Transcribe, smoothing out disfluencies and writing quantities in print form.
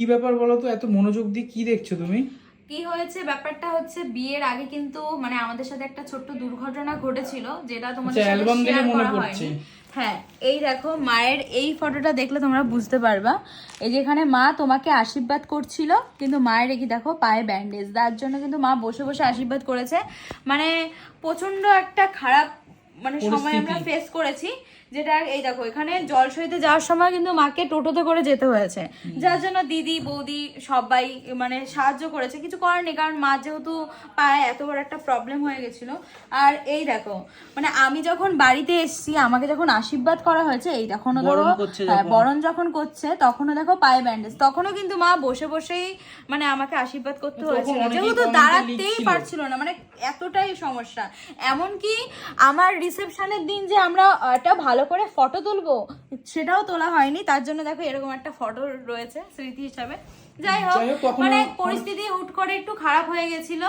কি ব্যাপার বলো তো, এত মনোযোগ দিয়ে কি দেখছো তুমি? কি হয়েছে ব্যাপারটা হচ্ছে, বিয়ের আগে কিন্তু মানে আমাদের সাথে একটা ছোট্ট দুর্ঘটনা ঘটেছিল, যেটা তোমাদের সাথে অ্যালবাম দেখে শেয়ার মনে করা পড়ছে। হয়নি। হ্যাঁ, এই দেখো মায়ের এই ফটোটা দেখলে তোমরা বুঝতে পারবা। এই যেখানে মা তোমাকে আশীর্বাদ করছিল, কিন্তু মায়ের এই দেখো পায়ে ব্যান্ডেজ, তার জন্য কিন্তু মা বসে বসে আশীর্বাদ করেছে। মানে প্রচন্ড একটা খারাপ মানে সময় আমরা ফেস করেছি, যেটা এই দেখো এখানে জল সইতে যাওয়ার সময় কিন্তু মাকে টোটোতে করে যেতে হয়েছে, যার জন্য দিদি বৌদি সবাই মানে সাহায্য করেছে। কিছু করার নেই, কারণ মা যেহেতু পায়ে এত বড় একটা প্রবলেম হয়ে গেছিল। আর এই দেখো মানে আমি যখন বাড়িতে এসেছি, আমাকে যখন আশীর্বাদ করা হয়েছে, এই দেখো বরণ যখন করছে তখনও দেখো পায়ে ব্যান্ডেজ, তখনও কিন্তু মা বসে বসেই মানে আমাকে আশীর্বাদ করতে হয়েছিল, যেহেতু দাঁড়াতেই পারছিল না, মানে এতটাই সমস্যা। এমনকি আমার রিসেপশনের দিন যে আমরা একটা ভালো করে ফটো তুলবো, সেটাও তোলা হয়নি, তার জন্য দেখো এরকম একটা ফটো রয়েছে স্মৃতি হিসাবে। যাই হোক, মানে পরিস্থিতি হুট করে একটু খারাপ হয়ে গেছিল।